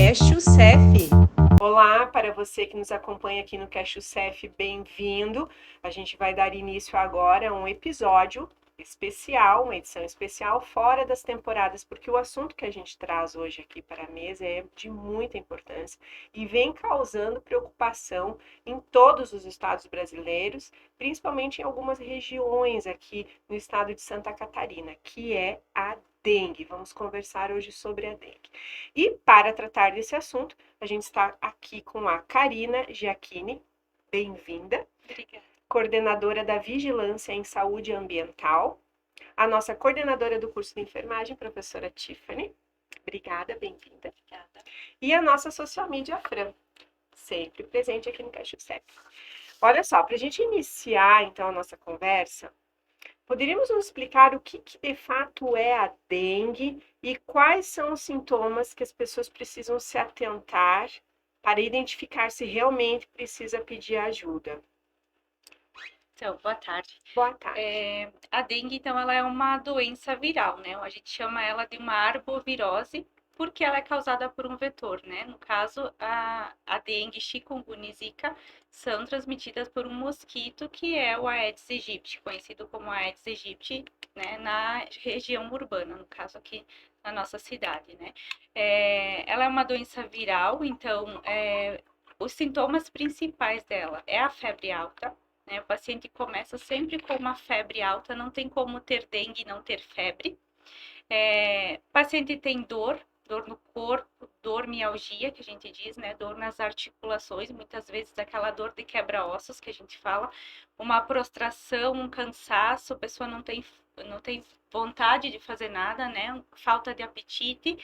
CashUCef. Olá, para você que nos acompanha aqui no CashUCef, bem-vindo. A gente vai dar início agora a um episódio especial, uma edição especial fora das temporadas, porque o assunto que a gente traz hoje aqui para a mesa é de muita importância e vem causando preocupação em todos os estados brasileiros, principalmente em algumas regiões aqui no estado de Santa Catarina, que é a dengue. Vamos conversar hoje sobre a dengue. E para tratar desse assunto, a gente está aqui com a Karina Giacchini, bem-vinda. Obrigada. Coordenadora da Vigilância em Saúde Ambiental, a nossa coordenadora do curso de enfermagem, professora Tiffany. Obrigada, bem-vinda. Obrigada. E a nossa social media Fran, sempre presente aqui no CashUCef. Olha só, para a gente iniciar então a nossa conversa, poderíamos nos explicar o que de fato é a dengue e quais são os sintomas que as pessoas precisam se atentar para identificar se realmente precisa pedir ajuda? Então, boa tarde. Boa tarde. A dengue, então, ela é uma doença viral, né? A gente chama ela de uma arbovirose porque ela é causada por um vetor, né? No caso, a dengue, chikungunya e zika são transmitidas por um mosquito que é o Aedes aegypti, conhecido como Aedes aegypti, né? Na região urbana, no caso aqui na nossa cidade, né? Ela é uma doença viral, então, os sintomas principais dela é a febre alta, né? O paciente começa sempre com uma febre alta, não tem como ter dengue e não ter febre. O paciente tem dor no corpo, dor mialgia, que a gente diz, né? Dor nas articulações, muitas vezes aquela dor de quebra-ossos que a gente fala, uma prostração, um cansaço, a pessoa não tem vontade de fazer nada, né? Falta de apetite.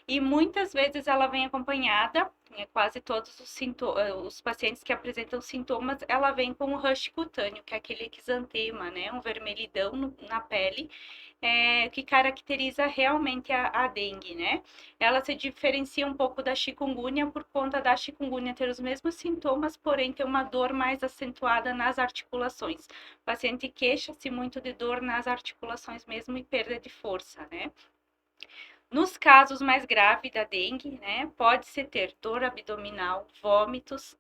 E muitas vezes ela vem acompanhada, quase todos os pacientes que apresentam sintomas, ela vem com um rush cutâneo, que é aquele exantema, né? Um vermelhidão na pele, que caracteriza realmente a dengue, né? Ela se diferencia um pouco da chikungunya por conta da chikungunya ter os mesmos sintomas, porém ter uma dor mais acentuada nas articulações. O paciente queixa-se muito de dor nas articulações mesmo e perda de força, né? Nos casos mais graves da dengue, né, pode-se ter dor abdominal, vômitos,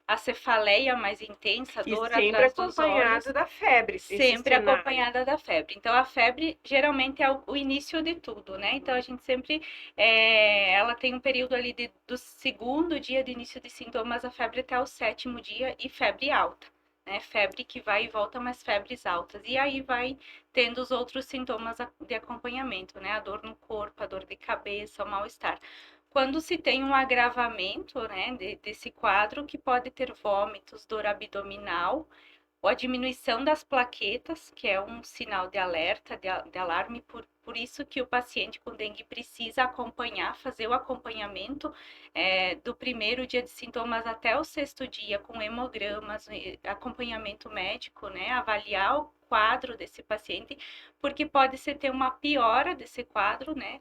a cefaleia mais intensa, E dor sempre atrás dos olhos, acompanhado da febre, esse sempre cenário. acompanhada da febre. Então, a febre geralmente é o início de tudo, né? Então, a gente sempre, ela tem um período ali do segundo dia de início de sintomas, a febre até o 7º dia e febre alta. Né, febre que vai e volta, mas febres altas. E aí vai tendo os outros sintomas de acompanhamento, né? A dor no corpo, a dor de cabeça, o mal-estar. Quando se tem um agravamento, né, desse quadro, que pode ter vômitos, dor abdominal, ou a diminuição das plaquetas, que é um sinal de alerta, de alarme, por isso que o paciente com dengue precisa acompanhar, fazer o acompanhamento do primeiro dia de sintomas até o 6º dia, com hemogramas, acompanhamento médico, né, avaliar o quadro desse paciente, porque pode ser ter uma piora desse quadro, né,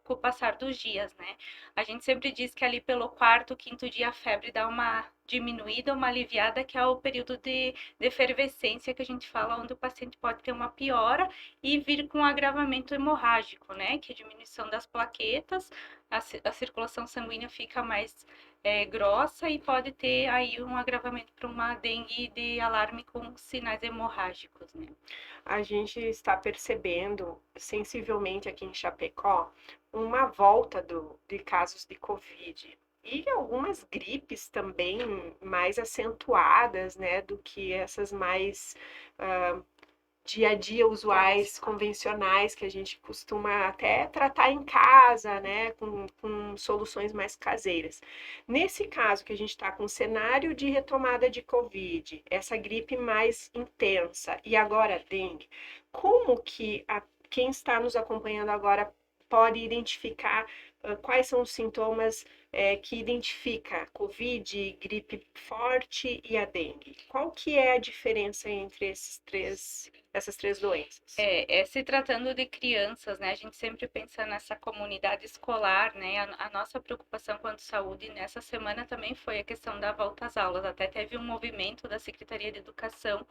com o passar dos dias, né. A gente sempre diz que ali pelo 4º, 5º dia a febre dá uma diminuída, uma aliviada, que é o período de efervescência que a gente fala, onde o paciente pode ter uma piora e vir com um agravamento hemorrágico, né, que é a diminuição das plaquetas, a circulação sanguínea fica mais grossa e pode ter aí um agravamento para uma dengue de alarme com sinais hemorrágicos, né. A gente está percebendo sensivelmente aqui em Chapecó uma volta de casos de Covid e algumas gripes também mais acentuadas, né, do que essas mais dia a dia usuais, convencionais, que a gente costuma até tratar em casa, né, com soluções mais caseiras. Nesse caso que a gente está com cenário de retomada de Covid, essa gripe mais intensa e agora a dengue, como que quem está nos acompanhando agora pode identificar quais são os sintomas que identifica a Covid, gripe forte e a dengue. Qual que é a diferença entre essas três doenças? Se tratando de crianças, né, a gente sempre pensa nessa comunidade escolar, né, a nossa preocupação quanto à saúde nessa semana também foi a questão da volta às aulas, até teve um movimento da Secretaria de Educação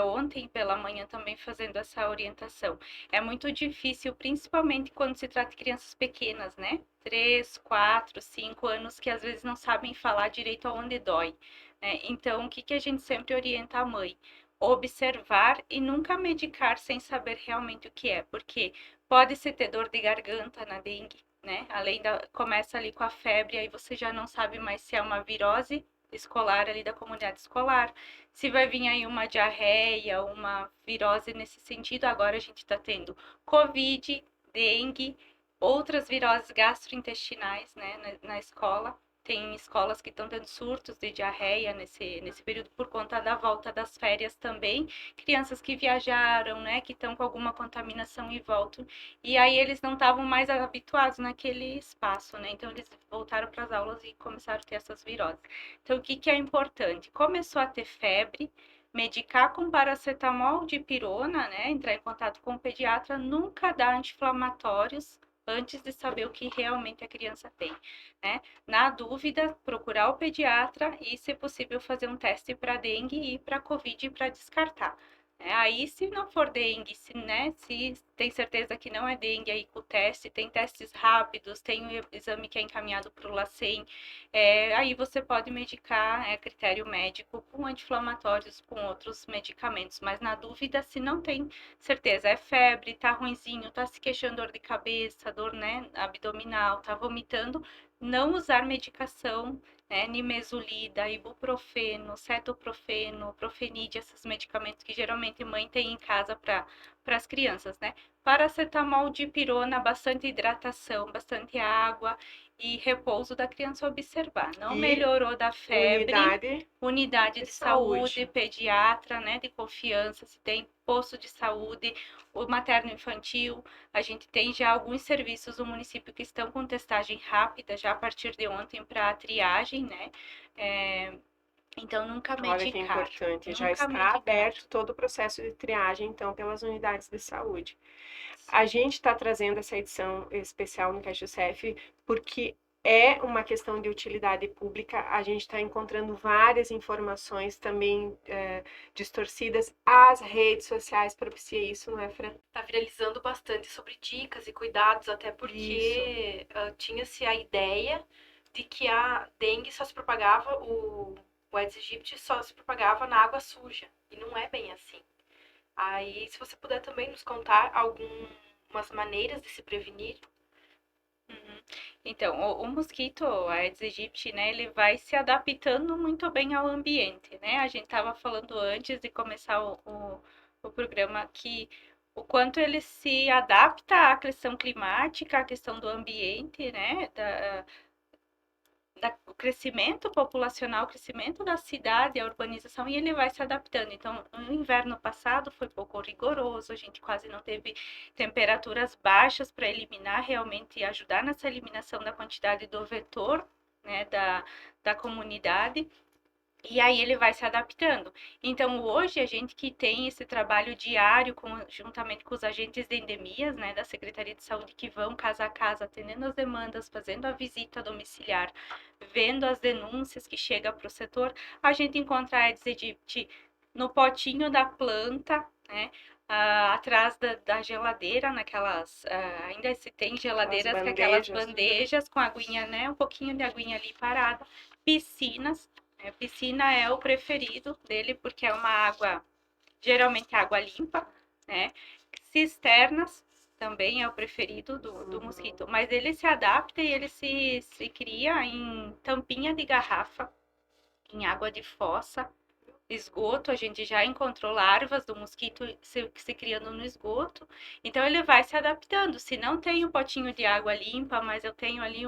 ontem pela manhã também fazendo essa orientação. É muito difícil, principalmente quando se trata de crianças pequenas, né, 3, 4, 5 anos, que às vezes não sabem falar direito aonde dói, né, então o que que a gente sempre orienta a mãe? Observar e nunca medicar sem saber realmente o que é, porque pode-se ter dor de garganta na dengue, né? Além da, começa ali com a febre, aí você já não sabe mais se é uma virose escolar ali da comunidade escolar, se vai vir aí uma diarreia, uma virose nesse sentido. Agora a gente está tendo Covid, dengue, outras viroses gastrointestinais, né, na escola. Tem escolas que estão tendo surtos de diarreia nesse período por conta da volta das férias também. Crianças que viajaram, né, que estão com alguma contaminação e voltam. E aí eles não estavam mais habituados naquele espaço, né? Então eles voltaram para as aulas e começaram a ter essas viroses. Então o que que é importante? Começou a ter febre, medicar com paracetamol, dipirona, né? Entrar em contato com o pediatra, nunca dar anti-inflamatórios antes de saber o que realmente a criança tem, né? Na dúvida, procurar o pediatra e, se possível, fazer um teste para dengue e para covid para descartar. Aí, se não for dengue, se tem certeza que não é dengue, aí com o teste, tem testes rápidos, tem o exame que é encaminhado para o LACEN, aí você pode medicar, critério médico, com anti-inflamatórios, com outros medicamentos. Mas na dúvida, se não tem certeza, é febre, tá ruinzinho, tá se queixando dor de cabeça, dor, né, abdominal, tá vomitando, não usar medicação, né, nimesulida, ibuprofeno, cetoprofeno, profenide, esses medicamentos que geralmente mãe tem em casa para as crianças, né? Paracetamol, dipirona, bastante hidratação, bastante água e repouso da criança observar. Não E melhorou da febre, unidade unidade de de saúde, saúde. pediatra, né, de confiança, se tem posto de saúde, o materno infantil, a gente tem já alguns serviços do município que estão com testagem rápida já a partir de ontem para triagem, né? É, então nunca Olha que medicar, importante, já nunca está medicar. aberto todo o processo de triagem, então, pelas unidades de saúde. A Sim. gente está trazendo essa edição especial no CashUCF porque é uma questão de utilidade pública. A gente está encontrando várias informações também distorcidas. As redes sociais propiciam isso, não é, Fran? Tá viralizando bastante sobre dicas e cuidados, até Isso. porque tinha-se a ideia de que a dengue só se propagava, o Aedes aegypti só se propagava na água suja. E não é bem assim. Aí, se você puder também nos contar algumas maneiras de se prevenir. Uhum. Então, o mosquito, a Aedes aegypti, né, ele vai se adaptando muito bem ao ambiente, né? A gente estava falando antes de começar o programa que o quanto ele se adapta à questão climática, à questão do ambiente, né? O crescimento populacional, o crescimento da cidade, a urbanização, e ele vai se adaptando. Então, no inverno passado foi pouco rigoroso, a gente quase não teve temperaturas baixas para eliminar realmente e ajudar nessa eliminação da quantidade do vetor, né, da comunidade. E aí ele vai se adaptando. Então, hoje, a gente que tem esse trabalho diário, juntamente com os agentes de endemias, né, da Secretaria de Saúde, que vão casa a casa, atendendo as demandas, fazendo a visita domiciliar, vendo as denúncias que chegam para o setor, a gente encontra a Aedes aegypti no potinho da planta, né, atrás da geladeira, naquelas, ainda se tem As geladeiras com aquelas bandejas. bandejas com aguinha, né, um pouquinho de aguinha ali parada, piscinas. Piscina é o preferido dele porque é uma água, geralmente água limpa, né? Cisternas também é o preferido do mosquito, mas ele se adapta e ele se cria em tampinha de garrafa, em água de fossa, esgoto. A gente já encontrou larvas do mosquito se criando no esgoto, então ele vai se adaptando. Se não tem um potinho de água limpa, mas eu tenho ali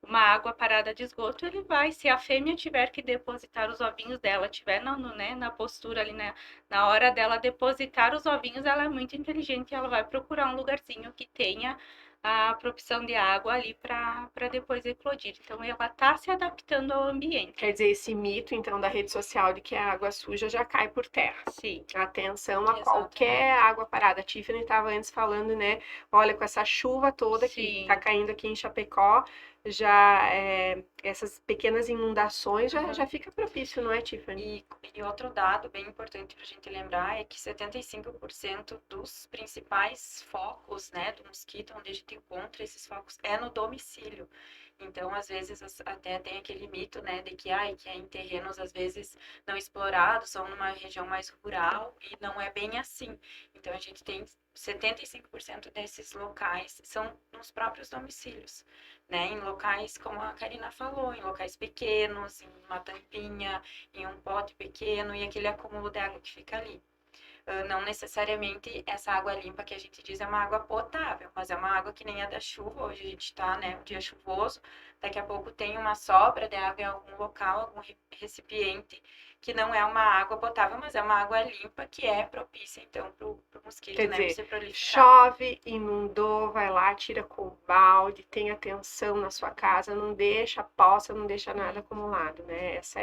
uma água parada de esgoto, ele vai, se a fêmea tiver que depositar os ovinhos dela, tiver né, na postura ali, né, na hora dela depositar os ovinhos, ela é muito inteligente, ela vai procurar um lugarzinho que tenha a propulsão de água ali para depois eclodir. Então, ela está se adaptando ao ambiente. Quer dizer, esse mito, então, da rede social de que a água suja já cai por terra. Sim. Atenção a Exatamente. qualquer água parada. A Tiffany estava antes falando, né? Olha, com essa chuva toda que Sim. está caindo aqui em Chapecó, já essas pequenas inundações já fica propício, não é, Tiffany? E outro dado bem importante para a gente lembrar é que 75% dos principais focos, né, do mosquito, onde a gente encontra esses focos, é no domicílio. Então, às vezes, até tem aquele mito, né, de que, que é em terrenos, às vezes, não explorados, ou numa região mais rural, e não é bem assim. Então, a gente tem 75% desses locais são nos próprios domicílios, né, em locais, como a Karina falou, em locais pequenos, em uma tampinha, em um pote pequeno, e aquele acúmulo de água que fica ali. Não necessariamente essa água limpa que a gente diz é uma água potável, mas é uma água que nem a da chuva. Hoje a gente está, né, um dia chuvoso, daqui a pouco tem uma sobra de água em algum local, algum recipiente, que não é uma água potável, mas é uma água limpa que é propícia, então, para o mosquito, Quer né, dizer, se proliferar. chove, inundou, vai lá, tira com o balde, tem atenção na sua casa, não deixa poça, não deixa nada acumulado, né? Essa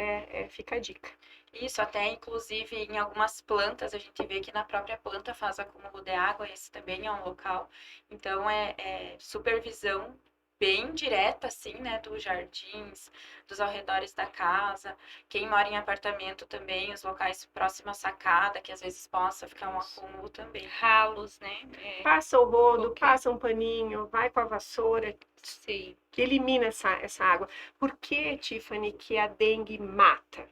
fica a dica. Isso, até inclusive em algumas plantas, a gente vê que na própria planta faz acúmulo de água, esse também é um local. Então, é supervisão bem direta, assim, né, dos jardins, dos arredores da casa. Quem mora em apartamento também, os locais próximos à sacada, que às vezes possa ficar um acúmulo também. Ralos, né? Passa o rodo, qualquer- passa um paninho, vai com a vassoura, Sim. que elimina essa água. Por que, Tiffany, que a dengue mata?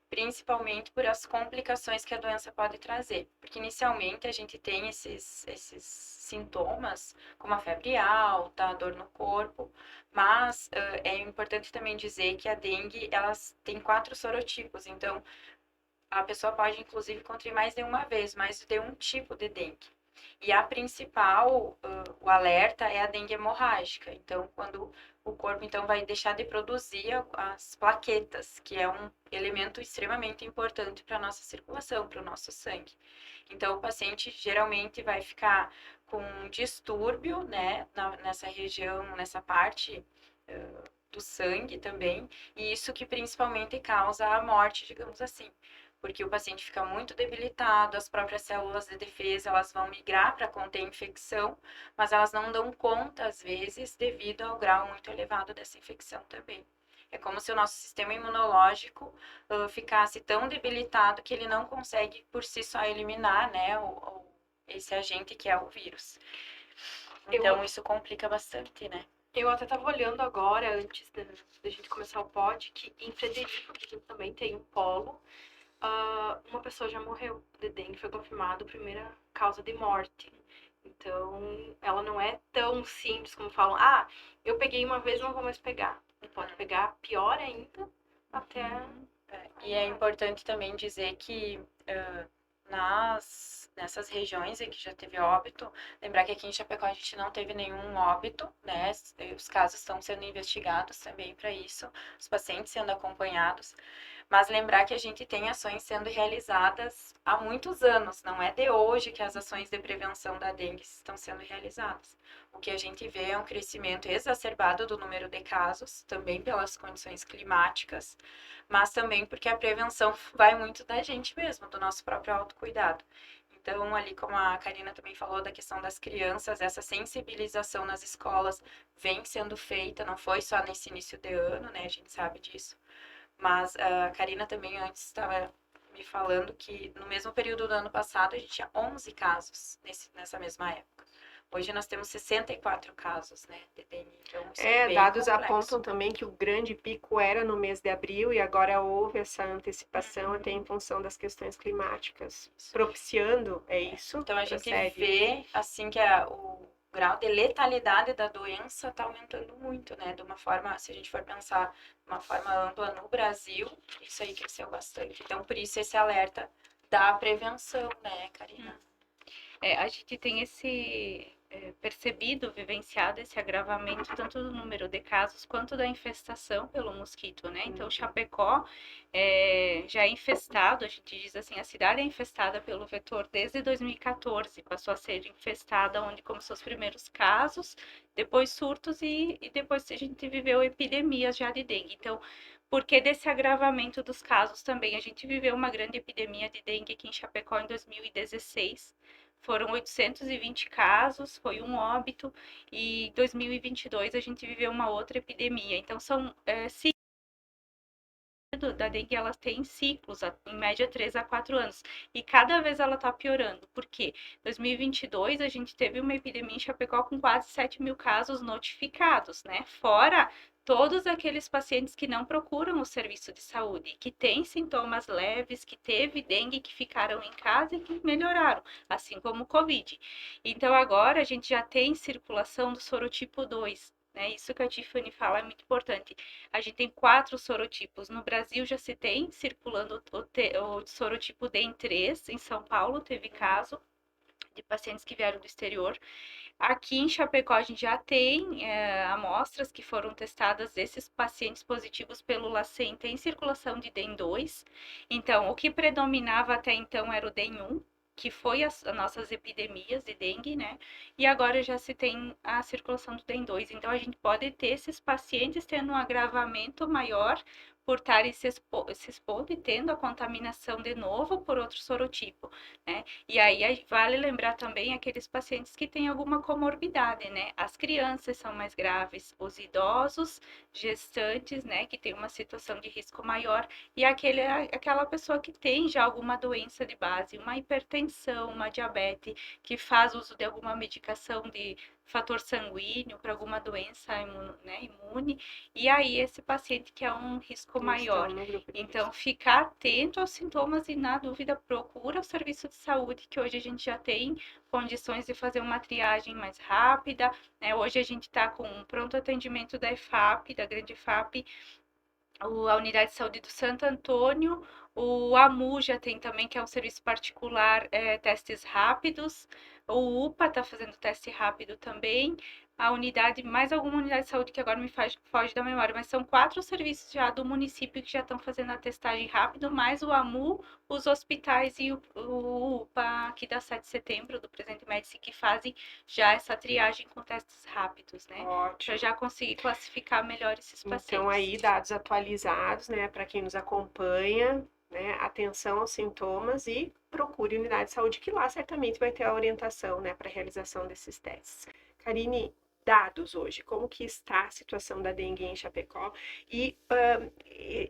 Principalmente por as complicações que a doença pode trazer. Porque inicialmente a gente tem esses sintomas, como a febre alta, a dor no corpo, mas é importante também dizer que a dengue, elas tem 4 sorotipos, então a pessoa pode inclusive contrair mais de uma vez, mais de um tipo de dengue. E a principal, o alerta é a dengue hemorrágica. Então, quando o corpo então vai deixar de produzir as plaquetas, que é um elemento extremamente importante para a nossa circulação, para o nosso sangue. Então, o paciente geralmente vai ficar com um distúrbio, né, nessa região, nessa parte do sangue também, e isso que principalmente causa a morte, digamos assim, porque o paciente fica muito debilitado, as próprias células de defesa, elas vão migrar para conter a infecção, mas elas não dão conta, às vezes, devido ao grau muito elevado dessa infecção também. É como se o nosso sistema imunológico ficasse tão debilitado que ele não consegue por si só eliminar, né, esse agente que é o vírus. Então, isso complica bastante, né? Eu até estava olhando agora, antes da gente começar o pod, que em Frederico, que a gente também tem um polo, uma pessoa já morreu de dengue, foi confirmado a primeira causa de morte. Então, ela não é tão simples como falam, eu peguei uma vez, não vou mais pegar. Pode pegar pior ainda, até... E é importante também dizer que nessas regiões em que já teve óbito, lembrar que aqui em Chapecó a gente não teve nenhum óbito, né? Os casos estão sendo investigados também para isso, os pacientes sendo acompanhados. Mas lembrar que a gente tem ações sendo realizadas há muitos anos, não é de hoje que as ações de prevenção da dengue estão sendo realizadas. O que a gente vê é um crescimento exacerbado do número de casos, também pelas condições climáticas, mas também porque a prevenção vai muito da gente mesmo, do nosso próprio autocuidado. Então, ali como a Karina também falou da questão das crianças, essa sensibilização nas escolas vem sendo feita, não foi só nesse início de ano, né? A gente sabe disso. Mas a Karina também antes estava me falando que no mesmo período do ano passado a gente tinha 11 casos nessa mesma época. Hoje nós temos 64 casos, né, de dengue. Então, isso é bem Dados complexo. apontam também que o grande pico era no mês de abril e agora houve essa antecipação até em função das questões climáticas. Propiciando, é isso? Então, a gente Prossegue. vê, assim, que o grau de letalidade da doença está aumentando muito, né? De uma forma, se a gente for pensar de uma forma ampla no Brasil, isso aí cresceu bastante. Então, por isso esse alerta da prevenção, né, Karina? A gente tem percebido, vivenciado esse agravamento tanto do número de casos quanto da infestação pelo mosquito, né? Então, Chapecó já é infestado, a gente diz assim, a cidade é infestada pelo vetor desde 2014, passou a ser infestada onde começou os primeiros casos, depois surtos e depois a gente viveu epidemias já de dengue. Então, porque desse agravamento dos casos também, a gente viveu uma grande epidemia de dengue aqui em Chapecó em 2016, foram 820 casos, foi um óbito, e em 2022 a gente viveu uma outra epidemia. Então, são da dengue, ela tem ciclos, em média 3 a 4 anos, e cada vez ela está piorando. Por quê? Em 2022 a gente teve uma epidemia em Chapecó com quase 7 mil casos notificados, né? Fora todos aqueles pacientes que não procuram o serviço de saúde, que têm sintomas leves, que teve dengue, que ficaram em casa e que melhoraram, assim como o Covid. Então agora a gente já tem circulação do sorotipo 2, né? Isso que a Tiffany fala é muito importante. A gente tem 4 sorotipos. No Brasil já se tem circulando o sorotipo D em 3. Em São Paulo teve caso de pacientes que vieram do exterior. Aqui em Chapecó a gente já tem amostras que foram testadas desses pacientes positivos pelo LACEN, tem circulação de DEM 2. Então, o que predominava até então era o DEM 1, que foi as nossas epidemias de dengue, né? E agora já se tem a circulação do DEM 2. Então, a gente pode ter esses pacientes tendo um agravamento maior por estarem se expondo e tendo a contaminação de novo por outro sorotipo, né? E aí vale lembrar também aqueles pacientes que têm alguma comorbidade, né? As crianças são mais graves, os idosos, gestantes, né, que tem uma situação de risco maior, e aquela pessoa que tem já alguma doença de base, uma hipertensão, uma diabetes, que faz uso de alguma medicação de fator sanguíneo para alguma doença imune, e aí esse paciente que é um risco maior. Então, ficar atento aos sintomas e, na dúvida, procura o serviço de saúde, que hoje a gente já tem condições de fazer uma triagem mais rápida, né? Hoje a gente está com um pronto atendimento da EFAP, da grande EFAP, a Unidade de Saúde do Santo Antônio, o AMU já tem também, que é um serviço particular, testes rápidos, o UPA está fazendo teste rápido também, a unidade, mais alguma unidade de saúde que agora me foge da memória, mas são 4 serviços já do município que já estão fazendo a testagem rápido, mais o AMU, os hospitais e o UPA aqui da 7 de setembro, do Presente Médici, que fazem já essa triagem com testes rápidos, né? Ótimo. Para já conseguir classificar melhor esses pacientes. Então, aí, dados atualizados, né, para quem nos acompanha, né, atenção aos sintomas e procure unidade de saúde, que lá certamente vai ter a orientação, né, para a realização desses testes. Karine, dados hoje, como que está a situação da dengue em Chapecó e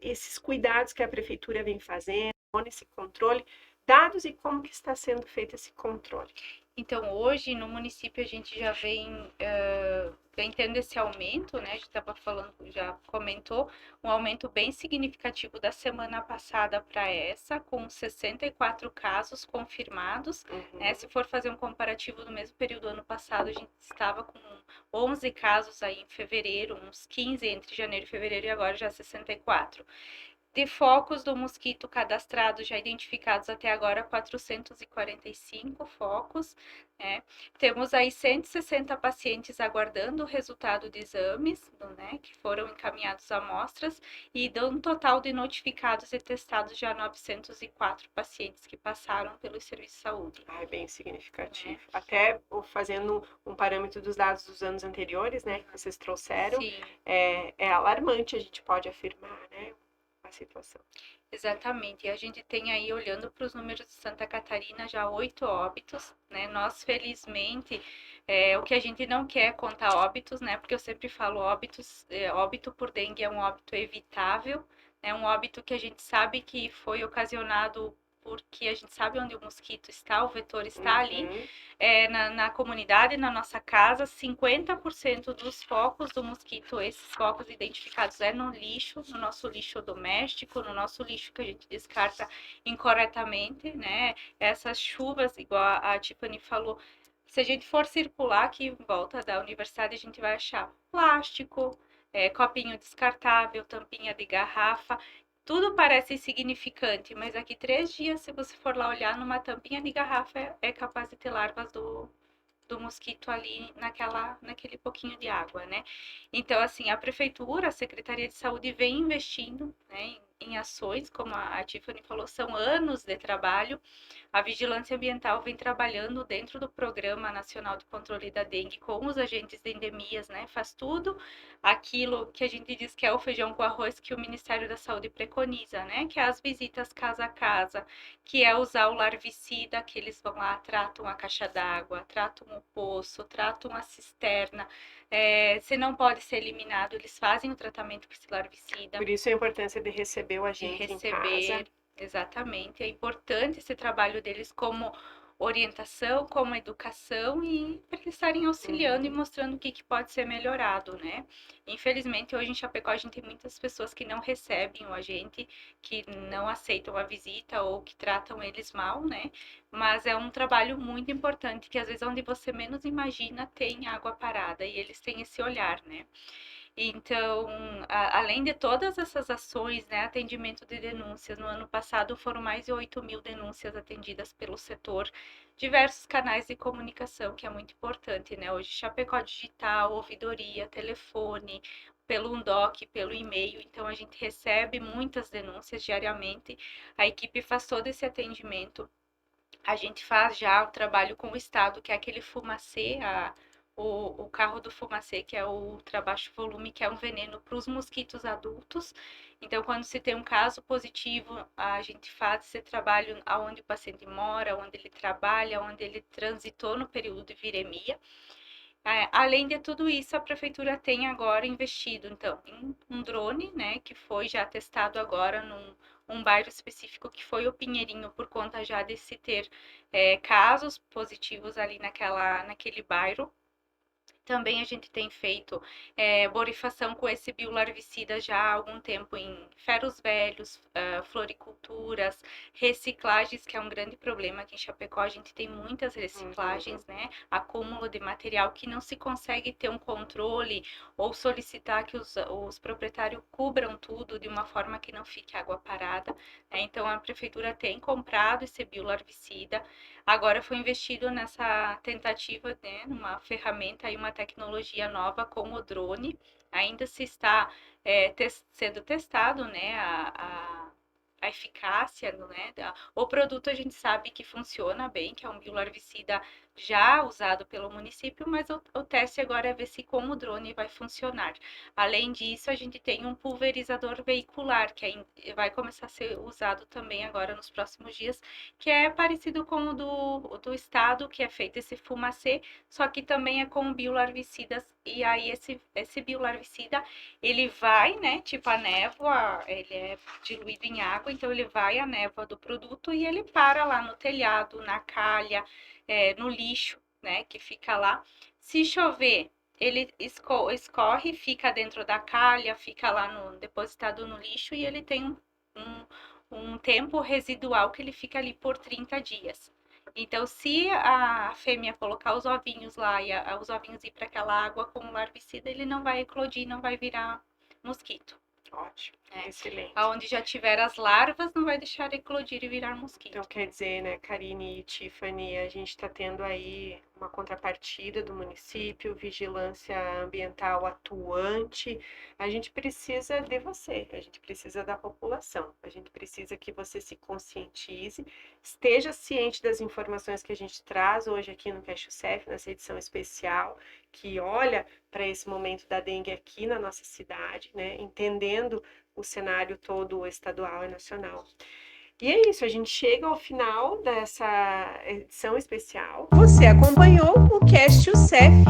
esses cuidados que a prefeitura vem fazendo, esse controle, dados e como que está sendo feito esse controle? Então, hoje no município a gente já vem tendo esse aumento, né? A gente estava falando, já comentou, um aumento bem significativo da semana passada para essa, com 64 casos confirmados, né? Se for fazer um comparativo do mesmo período do ano passado, a gente estava com 11 casos aí em fevereiro, uns 15 entre janeiro e fevereiro, e agora já 64. De focos do mosquito cadastrados, já identificados até agora, 445 focos, né? Temos aí 160 pacientes aguardando o resultado de exames, né, que foram encaminhados a amostras, e de um total de notificados e testados já 904 pacientes que passaram pelo serviço de saúde. É bem significativo. Até fazendo um parâmetro dos dados dos anos anteriores, né, que vocês trouxeram, é alarmante, a gente pode afirmar, né? A situação. Exatamente, e a gente tem aí, olhando para os números de Santa Catarina, já 8 óbitos, né? Nós, felizmente, o que a gente não quer é contar óbitos, né? Porque eu sempre falo, óbito por dengue é um óbito evitável, é um óbito que a gente sabe que foi ocasionado porque a gente sabe onde o mosquito está, o vetor está ali, na comunidade, na nossa casa, 50% dos focos do mosquito, esses focos identificados no lixo, no nosso lixo doméstico, no nosso lixo que a gente descarta incorretamente, né? Essas chuvas, igual a Tiffany falou, se a gente for circular aqui em volta da universidade, a gente vai achar plástico, copinho descartável, tampinha de garrafa. Tudo parece insignificante, mas daqui 3 dias, se você for lá olhar numa tampinha de garrafa, é capaz de ter larvas do mosquito ali naquele pouquinho de água, né? Então, assim, a prefeitura, a Secretaria de Saúde vem investindo, né, em ações, como a Tiffany falou, são anos de trabalho. A Vigilância Ambiental vem trabalhando dentro do Programa Nacional de Controle da Dengue com os agentes de endemias, né? Faz tudo aquilo que a gente diz que é o feijão com arroz que o Ministério da Saúde preconiza, né? Que é as visitas casa a casa, que é usar o larvicida, que eles vão lá, tratam a caixa d'água, tratam o poço, tratam a cisterna. Se não pode ser eliminado, eles fazem o tratamento com esse larvicida. Por isso a importância de receber o agente em casa. Exatamente. É importante esse trabalho deles como orientação, como educação e para eles estarem auxiliando e mostrando o que pode ser melhorado, né? Infelizmente, hoje em Chapecó a gente tem muitas pessoas que não recebem o agente, que não aceitam a visita ou que tratam eles mal, né? Mas é um trabalho muito importante que às vezes onde você menos imagina tem água parada e eles têm esse olhar, né? Então, além de todas essas ações, né, atendimento de denúncias, no ano passado foram mais de 8.000 denúncias atendidas pelo setor, diversos canais de comunicação, que é muito importante, né? Hoje, Chapecó Digital, ouvidoria, telefone, pelo UNDOC, pelo e-mail, então a gente recebe muitas denúncias diariamente, a equipe faz todo esse atendimento, a gente faz já o trabalho com o Estado, que é aquele fumacê, o carro do fumacê, que é o ultra baixo volume, que é um veneno para os mosquitos adultos. Então, quando se tem um caso positivo, a gente faz esse trabalho aonde o paciente mora, onde ele trabalha, onde ele transitou no período de viremia. Além de tudo isso, a prefeitura tem agora investido, então, em um drone, né, que foi já testado agora num bairro específico, que foi o Pinheirinho, por conta já de se ter casos positivos ali naquele bairro. Também a gente tem feito borrifação com esse biolarvicida já há algum tempo em ferros velhos, floriculturas, reciclagens, que é um grande problema aqui em Chapecó. A gente tem muitas reciclagens, né? Acúmulo de material que não se consegue ter um controle ou solicitar que os proprietários cubram tudo de uma forma que não fique água parada, né? Então, a prefeitura tem comprado esse biolarvicida. Agora foi investido nessa tentativa, né, numa ferramenta e uma tecnologia nova como o drone. Ainda se está sendo testado, né, a eficácia, né? O produto a gente sabe que funciona bem, que é um biolarvicida já usado pelo município, mas o teste agora é ver se com o drone vai funcionar. Além disso, a gente tem um pulverizador veicular, que vai começar a ser usado também agora nos próximos dias, que é parecido com o do estado, que é feito esse fumacê, só que também é com biolarvicidas, e aí esse biolarvicida, ele vai, né, tipo a névoa, ele é diluído em água, então ele vai a névoa do produto e ele para lá no telhado, na calha, no lixo, né, que fica lá. Se chover, ele escorre, fica dentro da calha, fica lá depositado no lixo e ele tem um tempo residual que ele fica ali por 30 dias. Então, se a fêmea colocar os ovinhos lá e os ovinhos ir para aquela água com o larvicida, ele não vai eclodir, não vai virar mosquito. Ótimo, excelente. Onde já tiver as larvas, não vai deixar eclodir e virar mosquito. Então, quer dizer, né, Karine e Tiffany, a gente está tendo aí uma contrapartida do município, vigilância ambiental atuante. A gente precisa de você, a gente precisa da população, a gente precisa que você se conscientize, esteja ciente das informações que a gente traz hoje aqui no CashUSEF, nessa edição especial, que olha para esse momento da dengue aqui na nossa cidade, né, entendendo o cenário todo estadual e nacional. E é isso, a gente chega ao final dessa edição especial. Você acompanhou o CashUSEF.